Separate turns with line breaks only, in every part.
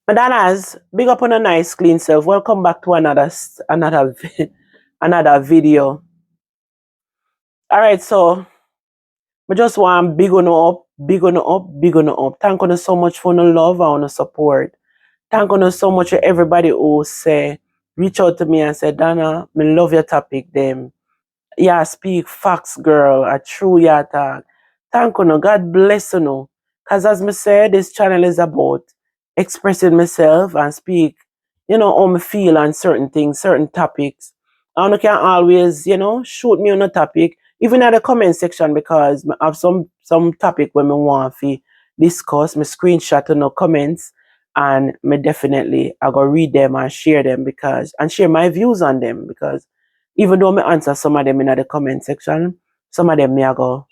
Madanas, big up on a nice clean self. Welcome back to another video. All right, so I just want big on up, big on up, big on up. Thank you so much for the love and the support. Thank you so much for everybody who say reach out to me and say, Dana, me love your topic them. Yeah, speak facts, girl. A true yeah talk. Thank you. No. God bless you. No. Because as me said, this channel is about expressing myself and speak, how me feel on certain things, certain topics. And you can always, shoot me on a topic, even at the comment section, because I have some topic when me want to discuss, me screenshot in the comments, and me definitely I go read them and share them and share my views on them because even though I answer some of them in the comment section, some of them me I go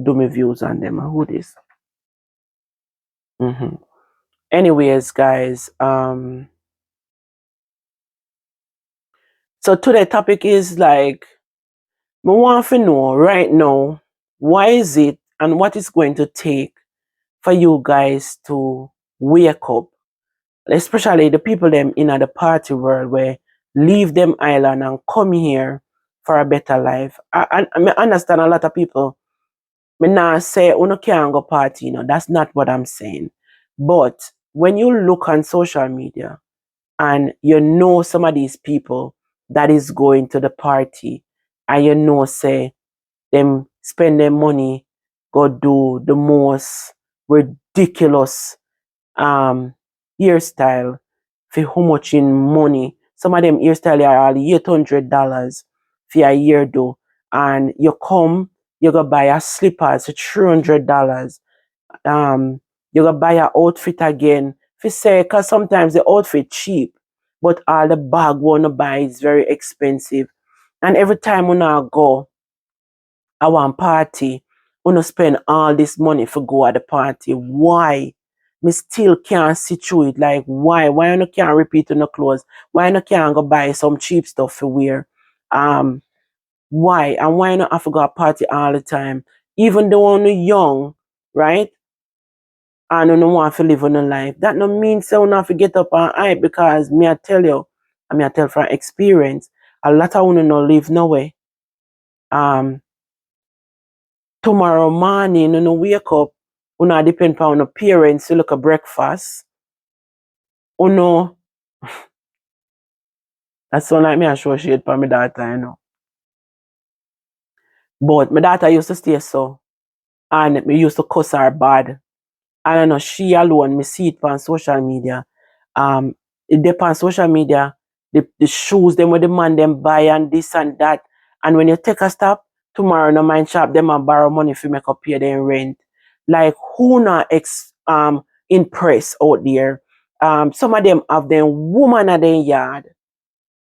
do my views on them. Who this? Anyways, guys, so today topic is like, we want to know right now, why is it and what is going to take for you guys to wake up, especially the people them in the party world where leave them island and come here for a better life. I understand a lot of people. Me not say uno can't go party, that's not what I'm saying. But when you look on social media and you know some of these people that is going to the party and say them spend their money, go do the most ridiculous hairstyle for how much in money. Some of them hairstyle are all $800 for a year though. And you come, you go buy a slippers for $300. You go buy a outfit again. For say, cause sometimes the outfit cheap, but all the bag wanna buy is very expensive. And every time when I go, I want party, wanna spend all this money for go at the party. Why? Me still can't see through it. Like why? Why you can't repeat on the clothes? Why you can't go buy some cheap stuff for wear? Why? And why not have to go a party all the time? Even though you're young, right? And you don't want to live on a life. That no means so you have to get up and hype because me I tell you, and me I tell from experience, a lot of you no live nowhere. Tomorrow morning, you wake up, you know, depend on your parents to look at breakfast. You know, that's sound like me I show shade for my daughter, But my daughter used to stay so. And me used to cuss her bad. And I know she alone, me see it on social media. It depends on social media, the shoes them with the man them buy and this and that. And when you take a stop, tomorrow no mind shop, them and borrow money if you make up pay their rent. Like who not impress out there? Some of them have them woman at their yard.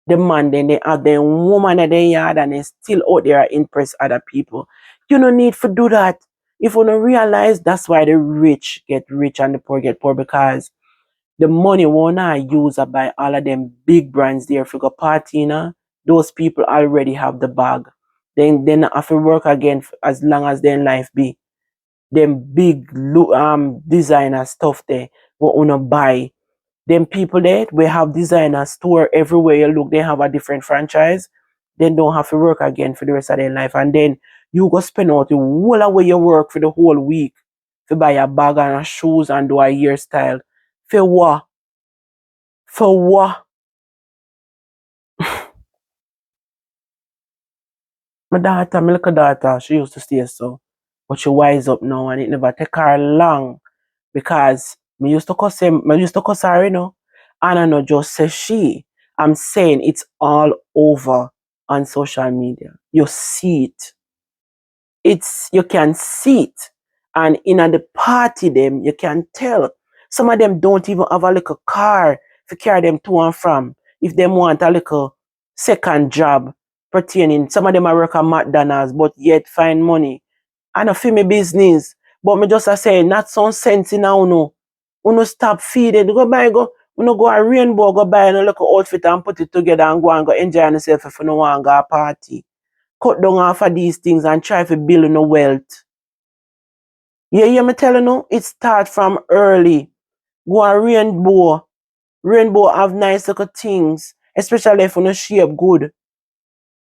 The man then they have them woman at their yard and they still out there impress other people. You don't need to do that. If you don't realize that's why the rich get rich and the poor get poor because the money wanna use by all of them big brands there for go party, those people already have the bag. Then they not have to work again as long as their life be. Them big designer stuff there what wanna buy. Them people there we have designer store everywhere you look, they have a different franchise. Then don't have to work again for the rest of their life. And then you go spend out the whole away your work for the whole week to buy a bag and a shoes and do a hairstyle. For what? For what? My little daughter, she used to stay so. But she wise up now and it never take her long because me used to cuss her, And I know just say she. I'm saying it's all over on social media. You see it. You can see it. And in the party them, you can tell. Some of them don't even have a little car to carry them to and from. If them want a little second job pertaining, some of them are work at McDonald's, but yet find money. I know for me business. But me just say not some sense in now. Uno stop feeding. Uno go a rainbow, go buy a little outfit and put it together and go enjoy yourself if you no want to go a party. Cut down off of these things and try to build no wealth. You hear me telling you? It start from early. Go a rainbow. Rainbow have nice little things, especially if you no shape good.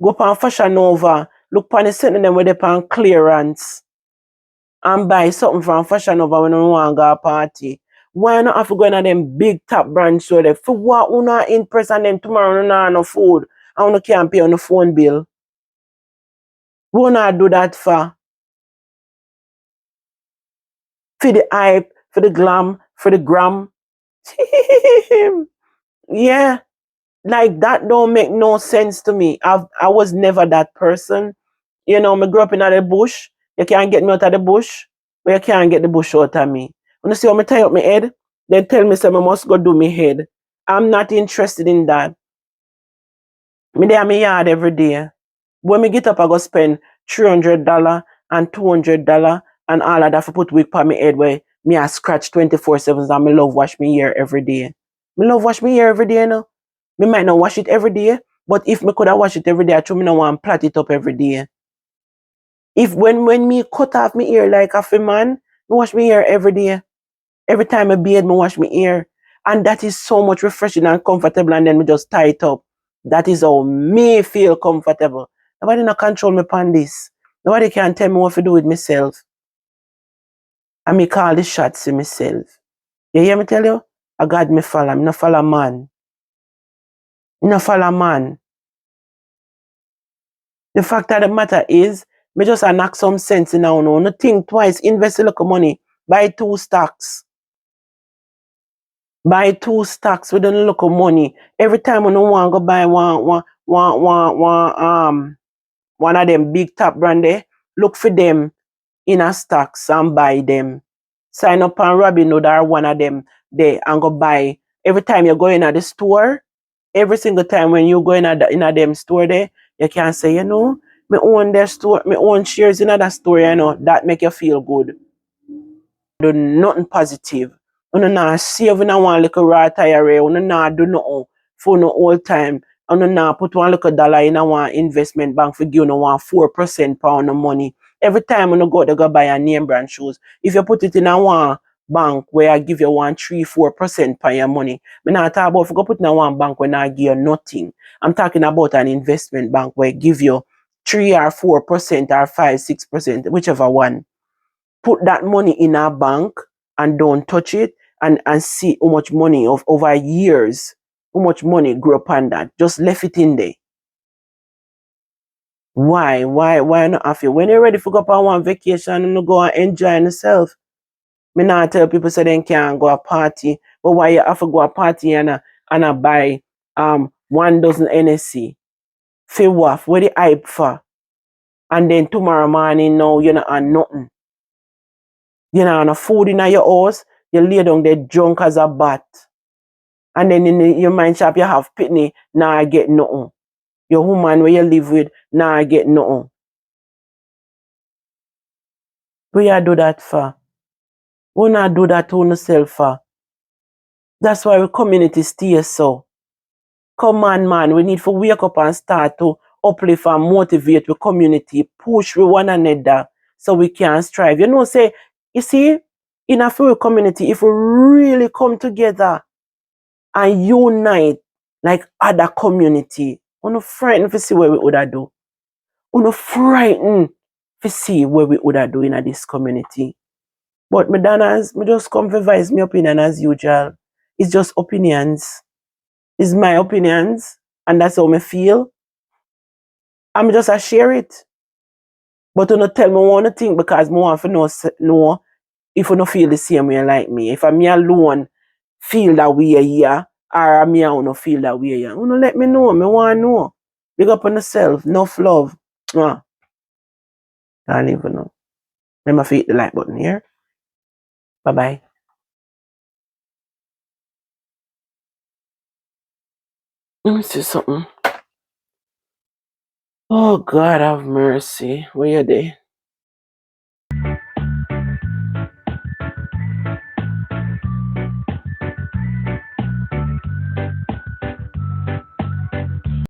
Go pan Fashion Nova, look pan the setting them where they pan clearance and buy something from Fashion Nova when you want to go a party. Why not have to go in them big top brands so that for what you not impress and then tomorrow you not have no food and you can't pay on the phone bill? We not do that for the hype, for the glam, for the gram. Yeah, like that don't make no sense to me. I was never that person. You know, me grew up in the bush. You can't get me out of the bush, but you can't get the bush out of me. When you see how me tie up my head, then tell me say I must go do my head. I'm not interested in that. Me there my yard every day. When me get up, I go spend $300 and $200 and all of that for put wig on my head where me I scratch 24/7 and me love wash my hair every day. Me love wash my hair every day, you know. Me might not wash it every day, but if me could have wash it every day, I true me no want plait it up every day. If when me cut off my hair like a man, me wash my hair every day. Every time I bathe, me wash my hair. And that is so much refreshing and comfortable and then me just tie it up. That is how me feel comfortable. Nobody no control me upon this. Nobody can tell me what to do with myself. And me call the shots to myself. You hear me tell you? I God me follow. Me no follow man. Me no follow man. The fact of the matter is, me just a knock some sense in now. No think twice. Invest a little money. Buy 2 stocks. Buy 2 stocks with a little money. Every time when you want to go buy one of them big top brand there, look for them in a stocks and buy them. Sign up on Robinhood or one of them there and go buy. Every time you go in at the store, every single time when you go in a them store there, you can say, you know, me own their store, me own shares in that store, you know, that make you feel good. Do nothing positive. You not save in a one little raw tire, you not do nothing for no whole time. You not put one little dollar in a one investment bank for give you 4% pound of money. Every time you go to go buy a name brand shoes, if you put it in a one bank where I give you 3-4% per your money, me not talk about if you go put in a one bank where I give you nothing. I'm talking about an investment bank where give you 3 or 4% or 5-6%, whichever one. Put that money in our bank and don't touch it and see how much money of over years, how much money grew upon that. Just left it in there. Why? Why not have you? When you're ready to go on one vacation and go and enjoy yourself. Me not tell people so they can't go a party, but why you have to go a party and a buy 1 dozen NSC? For what? What the hype for? And then tomorrow morning now you're not on nothing. You know, no food in your house, you lay down there drunk as a bat. And then in your mind shop, you have pitney, now I get nothing. Your woman where you live with, now I get nothing. What you do that for? We not do that to yourself for. That's why the community stays so. Come on, man, we need to wake up and start to uplift and motivate the community, push with one another so we can strive. You know, say, you see, in a few community, if we really come together and unite like other community. Uno frightened to see what we would do. Uno frightened to see what we would do in this community. But me just come to voice my opinion as usual. It's just opinions. It's my opinions. And that's how me feel. I'm just a share it. But you not tell me one thing because I want to know if you don't feel the same way like me. If I'm me alone feel that way here, or me and no feel that way here. You let me know. Me want to know. Big up on yourself. Enough love. Can't even know. Remember to hit the like button here. Bye bye. Let me see something. Oh God have mercy. Where you there?